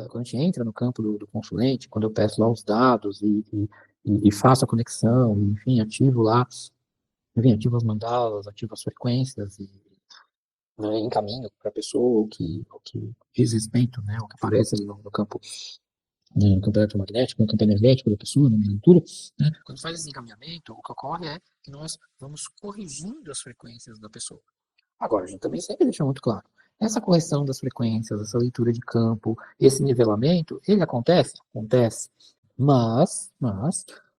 quando a gente entra no campo do consulente, quando eu peço lá os dados e faço a conexão, enfim, ativo as mandalas, ativo as frequências e, né, encaminho para a pessoa o que diz respeito, né, o que aparece ali no campo, né, no campo eletromagnético, no campo energético da pessoa, na minha leitura, né, quando faz esse encaminhamento, o que ocorre é que nós vamos corrigindo as frequências da pessoa. Agora, a gente também sempre deixa muito claro, essa correção das frequências, essa leitura de campo, esse nivelamento, ele acontece? Acontece. Mas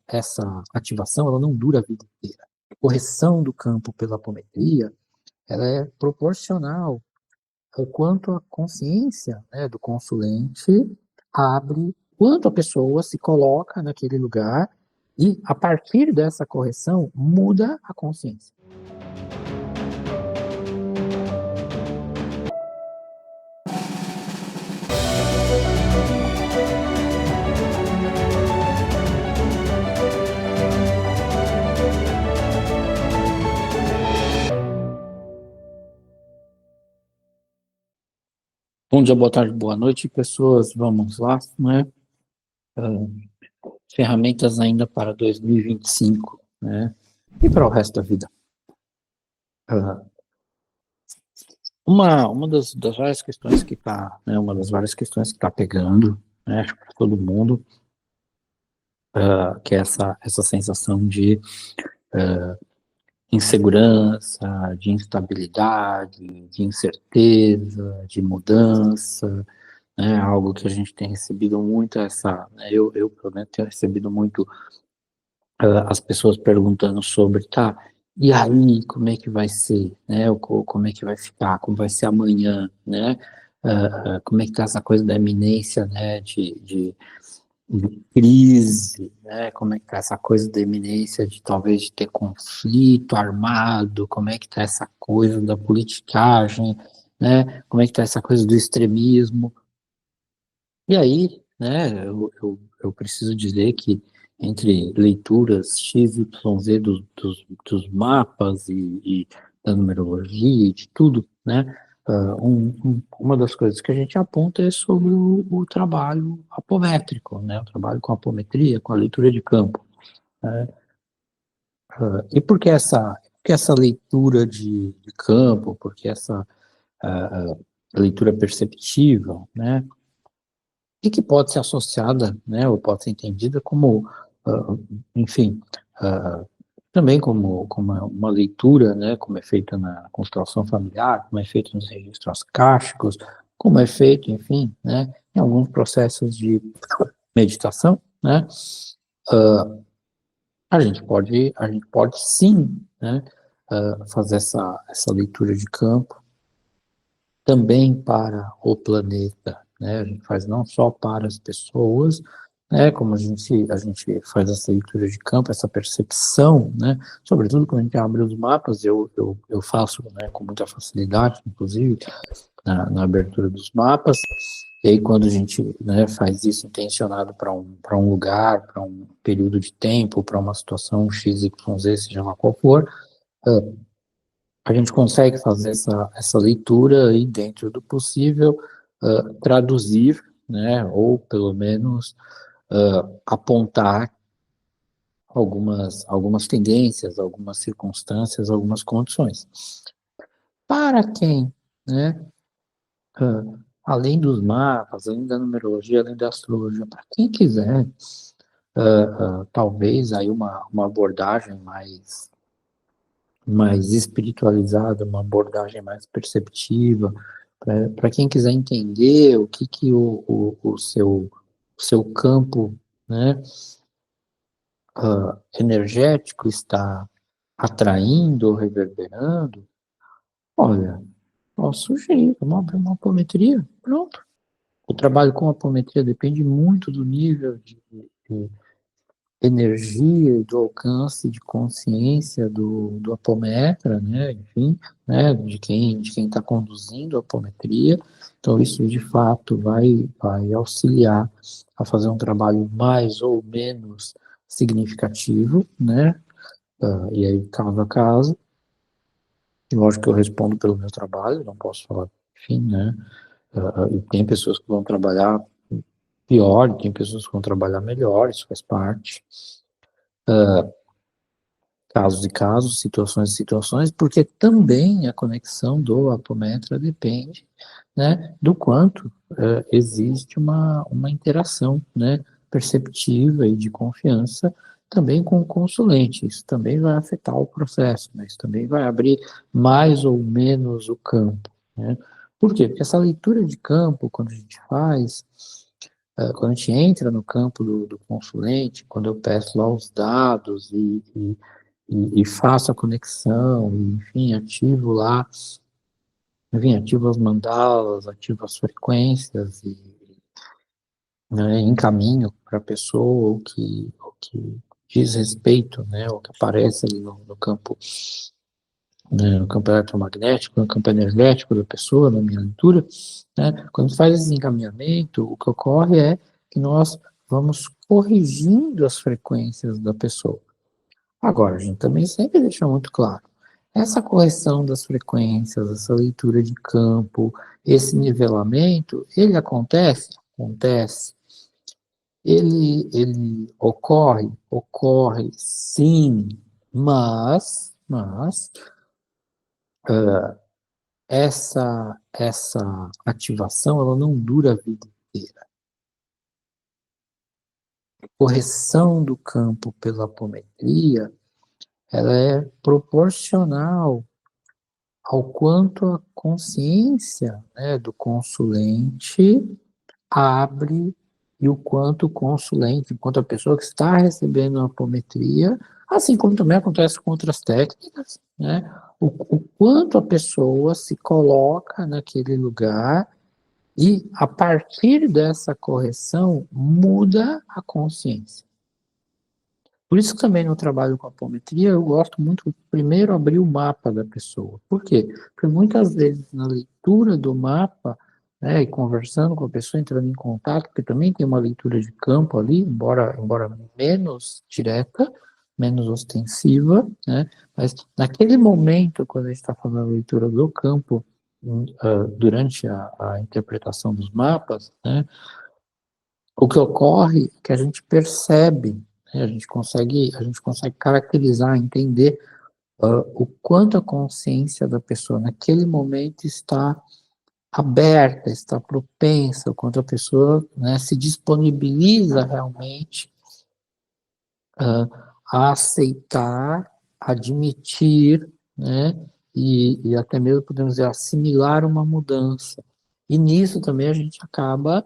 essa ativação, ela não dura a vida inteira. A correção do campo pela apometria, ela é proporcional ao quanto a consciência, né, do consulente abre, quanto a pessoa se coloca naquele lugar e, a partir dessa correção, muda a consciência. Bom dia, boa tarde, boa noite, pessoas. Vamos lá, né? Ferramentas ainda para 2025, né? E para o resto da vida. Uma das várias questões que está, né? Uma das várias questões que está pegando, né? Acho que para todo mundo, que é essa sensação de insegurança, de instabilidade, de incerteza, de mudança, né? Algo que a gente tem recebido muito, né, eu pelo menos tenho recebido muito as pessoas perguntando sobre, tá, e aí, como é que vai ser, né, como é que vai ficar, como vai ser amanhã, né, como é que tá essa coisa da iminência, né, de crise, né, como é que tá essa coisa da iminência de talvez de ter conflito armado, como é que tá essa coisa da politicagem, né, como é que tá essa coisa do extremismo. E aí, né, eu preciso dizer que entre leituras X, Y, Z dos mapas e da numerologia e de tudo, né, uma das coisas que a gente aponta é sobre o trabalho apométrico, né, o trabalho com a apometria, com a leitura de campo, né. E por que essa leitura de campo, porque essa leitura perceptiva, né, e que pode ser associada, né, ou pode ser entendida como, enfim, uh, também como uma leitura, né, como é feita na constelação familiar, como é feito nos registros cáshicos, como é feito, enfim, né, em alguns processos de meditação, né, a gente pode sim, né, fazer essa leitura de campo também para o planeta, né? A gente faz não só para as pessoas, né? Como a gente faz essa leitura de campo, essa percepção, né? Sobretudo quando a gente abre os mapas, eu faço, né, com muita facilidade, inclusive, na abertura dos mapas. E aí, quando a gente, né, faz isso intencionado para um lugar, para um período de tempo, para uma situação X, Y, Z, seja lá qual for, a gente consegue fazer essa leitura e, dentro do possível, traduzir, né, ou pelo menos apontar algumas tendências, algumas circunstâncias, algumas condições. Para quem, né, além dos mapas, além da numerologia, além da astrologia, para quem quiser, talvez aí uma abordagem mais espiritualizada, uma abordagem mais perceptiva, para quem quiser entender o que o seu campo, né, energético está atraindo ou reverberando, olha, posso sugerir, vamos abrir uma apometria, pronto. O trabalho com apometria depende muito do nível de energia, do alcance de consciência do apometra, né, enfim, né, de quem está conduzindo a apometria. Então, isso de fato vai auxiliar a fazer um trabalho mais ou menos significativo, né, e aí caso a caso. Lógico que eu respondo pelo meu trabalho, não posso falar, enfim, né, e tem pessoas que vão trabalhar pior, tem pessoas que vão trabalhar melhor, isso faz parte. Casos e casos, situações e situações, porque também a conexão do apometra depende, né, do quanto existe uma interação, né, perceptiva e de confiança também com o consulente. Isso também vai afetar o processo, né, isso também vai abrir mais ou menos o campo, né. Por quê? Porque essa leitura de campo, quando a gente faz, quando a gente entra no campo do consulente, quando eu peço lá os dados e faço a conexão, e, enfim, ativo lá, enfim, ativo as mandalas, ativo as frequências e, né, encaminho para a pessoa o que diz respeito, né, o que aparece ali no campo, né, no campo eletromagnético, no campo energético da pessoa, na minha leitura, né, quando faz esse encaminhamento, o que ocorre é que nós vamos corrigindo as frequências da pessoa. Agora, a gente também sempre deixa muito claro, essa correção das frequências, essa leitura de campo, esse nivelamento, ele acontece? Acontece. Ele ocorre? Ocorre, sim, mas essa ativação, ela não dura a vida inteira. A correção do campo pela apometria, ela é proporcional ao quanto a consciência, né, do consulente abre e o quanto o consulente, enquanto a pessoa que está recebendo a apometria, assim como também acontece com outras técnicas, né, o quanto a pessoa se coloca naquele lugar e, a partir dessa correção, muda a consciência. Por isso que também no trabalho com a apometria eu gosto muito de primeiro abrir o mapa da pessoa. Por quê? Porque muitas vezes na leitura do mapa, né, e conversando com a pessoa, entrando em contato, porque também tem uma leitura de campo ali, embora menos direta, menos ostensiva, né, mas naquele momento, quando a gente está fazendo a leitura do campo, durante a interpretação dos mapas, né, o que ocorre é que a gente percebe, né, a gente consegue caracterizar, entender o quanto a consciência da pessoa naquele momento está aberta, está propensa, o quanto a pessoa, né, se disponibiliza realmente a aceitar, admitir, né, e até mesmo podemos dizer assimilar uma mudança. E nisso também a gente acaba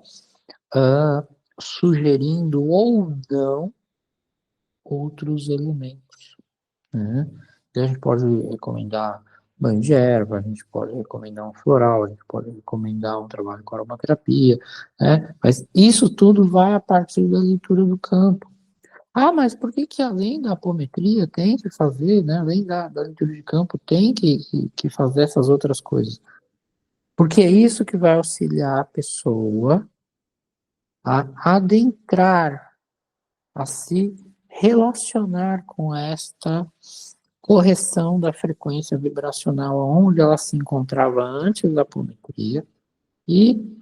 sugerindo ou não outros elementos, né? Então, a gente pode recomendar banho de erva, a gente pode recomendar um floral, a gente pode recomendar um trabalho com aromaterapia, né? Mas isso tudo vai a partir da leitura do campo. Ah, mas por que que além da apometria tem que fazer, né? Além da leitura de campo, tem que fazer essas outras coisas? Porque é isso que vai auxiliar a pessoa a adentrar, a se relacionar com esta correção da frequência vibracional onde ela se encontrava antes da apometria e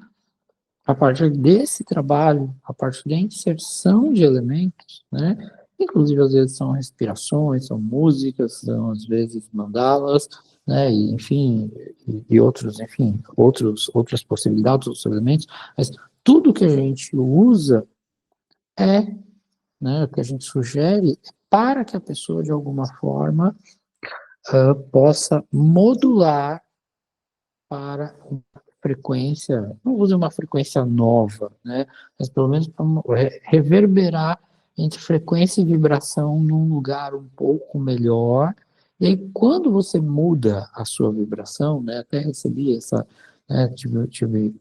a partir desse trabalho, a partir da inserção de elementos, né, inclusive às vezes são respirações, são músicas, são às vezes mandalas, né, e, enfim, e outros, enfim, outras possibilidades, outros elementos, mas tudo que a gente usa é, né, o que a gente sugere para que a pessoa, de alguma forma, possa modular para uma frequência, não vou dizer uma frequência nova, né, mas pelo menos para reverberar entre frequência e vibração num lugar um pouco melhor. E aí, quando você muda a sua vibração, né, até recebi essa, né, tive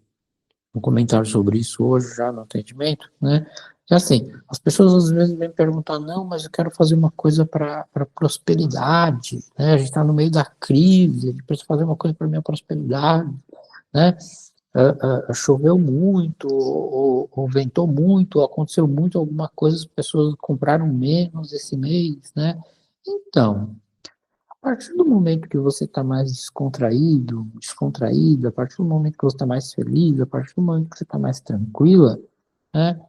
um comentário sobre isso hoje já no atendimento, né? É assim, as pessoas às vezes vêm perguntar, não, mas eu quero fazer uma coisa para prosperidade, né? A gente está no meio da crise, a gente precisa fazer uma coisa para minha prosperidade, né? Choveu muito, ou ventou muito, ou aconteceu muito alguma coisa, as pessoas compraram menos esse mês, né? Então, a partir do momento que você está mais descontraído, descontraída, a partir do momento que você está mais feliz, a partir do momento que você está mais tranquila, né?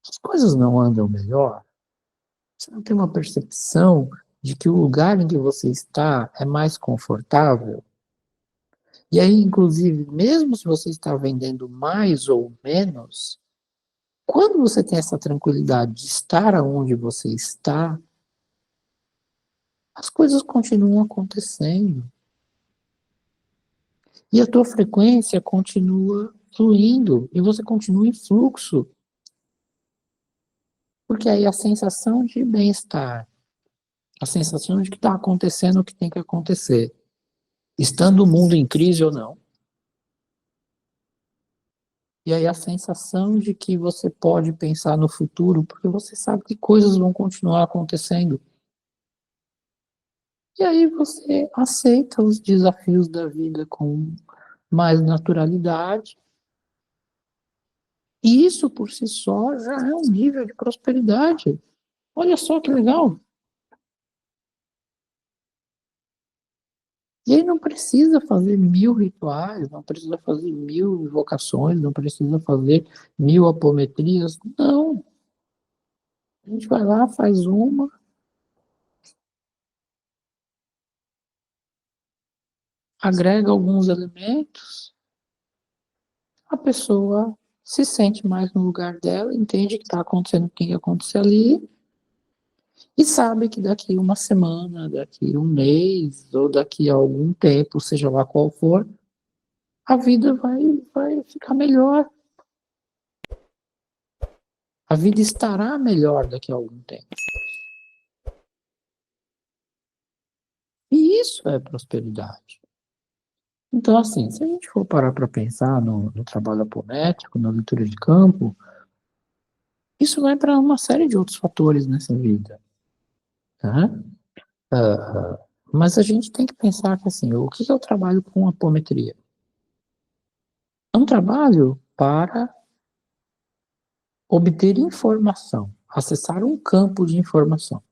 As coisas não andam melhor, você não tem uma percepção de que o lugar em que você está é mais confortável. E aí, inclusive, mesmo se você está vendendo mais ou menos, quando você tem essa tranquilidade de estar aonde você está, as coisas continuam acontecendo. E a tua frequência continua fluindo, e você continua em fluxo, porque aí a sensação de bem-estar, a sensação de que está acontecendo o que tem que acontecer, estando o mundo em crise ou não, e aí a sensação de que você pode pensar no futuro, porque você sabe que coisas vão continuar acontecendo. E aí você aceita os desafios da vida com mais naturalidade, e isso por si só já é um nível de prosperidade. Olha só que legal. E aí não precisa fazer 1000 rituais, não precisa fazer 1000 invocações, não precisa fazer 1000 apometrias. Não. A gente vai lá, faz uma, agrega alguns elementos, a pessoa se sente mais no lugar dela, entende que está acontecendo o que tem que acontecer ali, e sabe que daqui uma semana, daqui um mês, ou daqui a algum tempo, seja lá qual for, a vida vai ficar melhor. A vida estará melhor daqui a algum tempo. E isso é prosperidade. Então, assim, se a gente for parar para pensar no trabalho apométrico, na leitura de campo, isso vai para uma série de outros fatores nessa vida. Tá? Mas a gente tem que pensar que, assim, o que é o trabalho com apometria? É um trabalho para obter informação, acessar um campo de informação.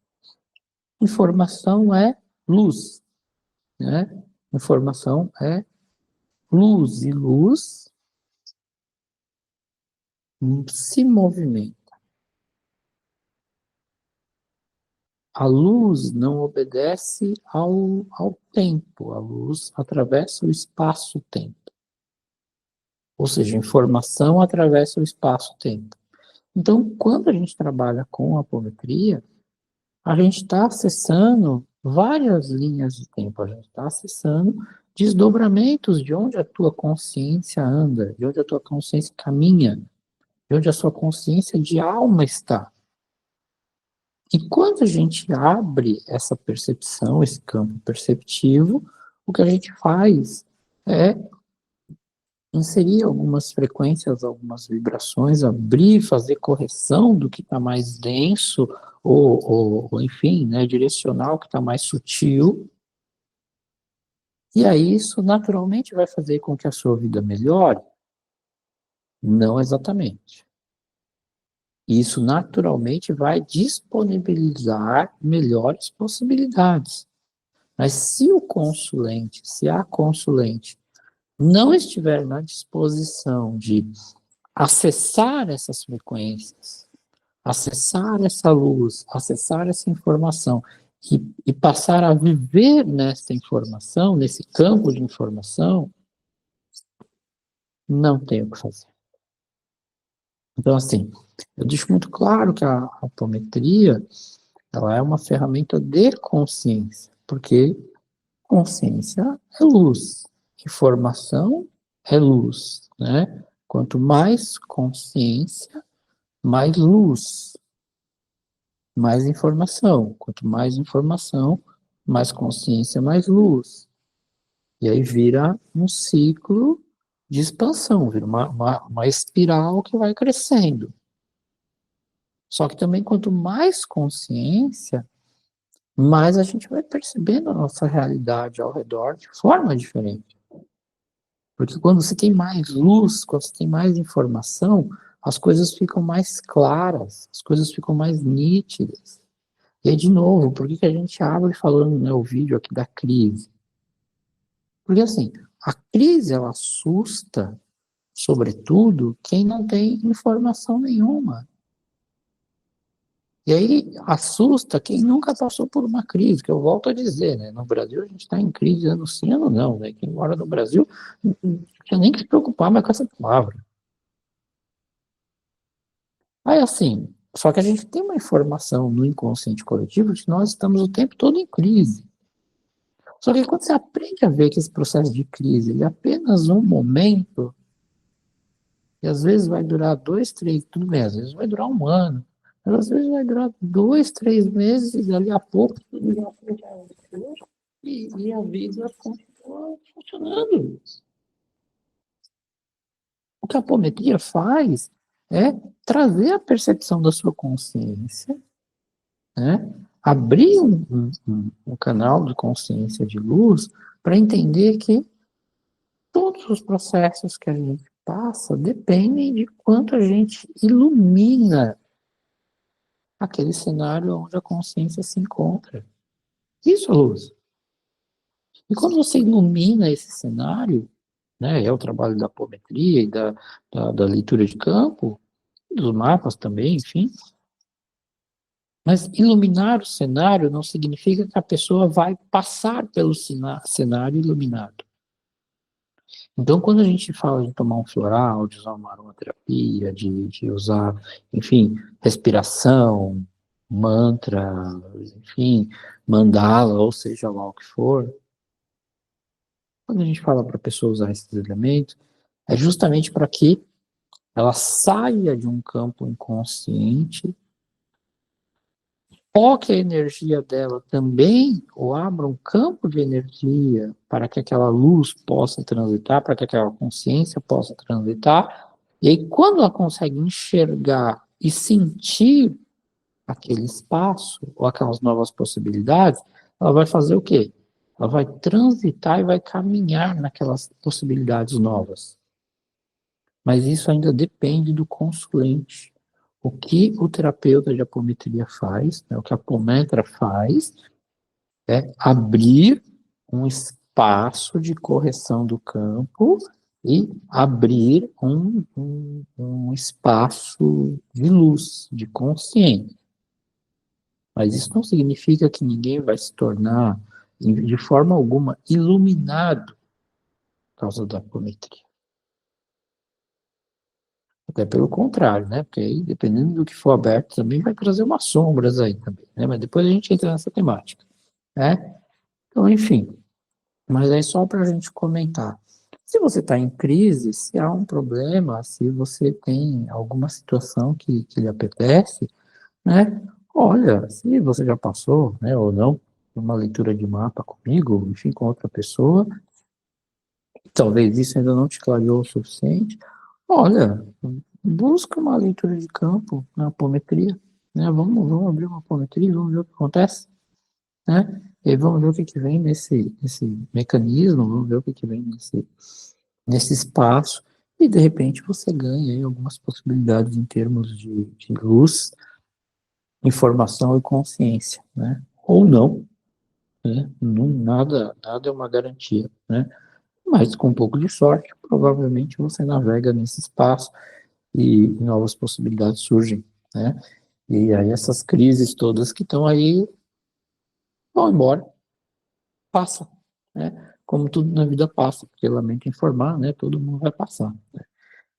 Informação é luz, né? Informação é luz, e luz se movimenta. A luz não obedece ao tempo, a luz atravessa o espaço-tempo. Ou seja, informação atravessa o espaço-tempo. Então, quando a gente trabalha com apometria, a gente está acessando várias linhas de tempo, a gente está acessando desdobramentos de onde a tua consciência anda, de onde a tua consciência caminha, de onde a sua consciência de alma está. E quando a gente abre essa percepção, esse campo perceptivo, o que a gente faz é inserir algumas frequências, algumas vibrações, abrir, fazer correção do que está mais denso, ou enfim, né, direcionar o que está mais sutil. E aí isso naturalmente vai fazer com que a sua vida melhore? Não exatamente. Isso naturalmente vai disponibilizar melhores possibilidades. Mas se o consulente, se a consulente não estiver na disposição de acessar essas frequências, acessar essa luz, acessar essa informação e passar a viver nessa informação, nesse campo de informação, não tem o que fazer. Então, assim, eu deixo muito claro que a apometria, ela é uma ferramenta de consciência, porque consciência é luz, informação é luz, né? Quanto mais consciência, mais luz, mais informação. Quanto mais informação, mais consciência, mais luz. E aí vira um ciclo de expansão, vira uma espiral que vai crescendo. Só que também quanto mais consciência, mais a gente vai percebendo a nossa realidade ao redor de forma diferente. Porque quando você tem mais luz, quando você tem mais informação, as coisas ficam mais claras, as coisas ficam mais nítidas. E aí, de novo, por que a gente abre falando, né, o vídeo aqui da crise? Porque, assim, a crise, ela assusta sobretudo quem não tem informação nenhuma. E aí assusta quem nunca passou por uma crise, que eu volto a dizer, né? No Brasil a gente está em crise ano sim, ano não, né? Quem mora no Brasil não tinha nem que se preocupar mais com essa palavra. Aí assim, só que a gente tem uma informação no inconsciente coletivo de que nós estamos o tempo todo em crise. Só que quando você aprende a ver que esse processo de crise ele é apenas um momento, e às vezes vai durar 2, 3, tudo bem, às vezes vai durar um ano, mas às vezes vai durar 2, 3 meses, e dali a pouco tudo já foi e a vida continua funcionando. O que a apometria faz é trazer a percepção da sua consciência, né? Abrir um canal de consciência de luz para entender que todos os processos que a gente passa dependem de quanto a gente ilumina aquele cenário onde a consciência se encontra. Isso é luz. E quando você ilumina esse cenário, né, é o trabalho da apometria e da leitura de campo, dos mapas também, enfim, mas iluminar o cenário não significa que a pessoa vai passar pelo cenário iluminado. Então, quando a gente fala de tomar um floral, de usar uma aromaterapia, de usar, enfim, respiração, mantra, enfim, mandala, ou seja lá o que for, quando a gente fala para a pessoa usar esses elementos, é justamente para que ela saia de um campo inconsciente, foque a energia dela também, ou abra um campo de energia para que aquela luz possa transitar, para que aquela consciência possa transitar, e aí quando ela consegue enxergar e sentir aquele espaço, ou aquelas novas possibilidades, ela vai fazer o quê? Ela vai transitar e vai caminhar naquelas possibilidades novas. Mas isso ainda depende do consulente. O que o terapeuta de apometria faz, né, o que a apometra faz, é abrir um espaço de correção do campo e abrir um espaço de luz, de consciência. Mas isso não significa que ninguém vai se tornar, de forma alguma, iluminado por causa da apometria. Até pelo contrário, né? Porque aí, dependendo do que for aberto, também vai trazer umas sombras aí também, né? Mas depois a gente entra nessa temática, né? Então, enfim, mas é só para a gente comentar. Se você está em crise, se há um problema, se você tem alguma situação que lhe apetece, né? Olha, se você já passou, né, ou não, uma leitura de mapa comigo, enfim, com outra pessoa, talvez isso ainda não te clareou o suficiente, olha, busca uma leitura de campo na apometria, né? Vamos abrir uma apometria, vamos ver o que acontece, né? E aí vamos ver o que vem nesse mecanismo, vamos ver o que vem nesse espaço, e de repente você ganha aí algumas possibilidades em termos de luz, informação e consciência, né? Ou não, né? Não, nada é uma garantia, né? Mas com um pouco de sorte, provavelmente você navega nesse espaço e novas possibilidades surgem, né? E aí essas crises todas que estão aí vão embora, passa, né? Como tudo na vida passa, porque lamento informar, né? Todo mundo vai passar. Né?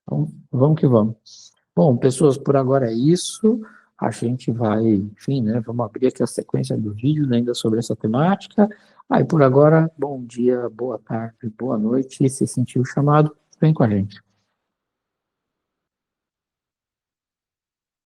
Então, vamos que vamos. Bom, pessoas, por agora é isso. A gente vai, enfim, né? Vamos abrir aqui a sequência do vídeo né, ainda sobre essa temática. Aí, por agora, bom dia, boa tarde, boa noite. E se sentiu o chamado, vem com a gente.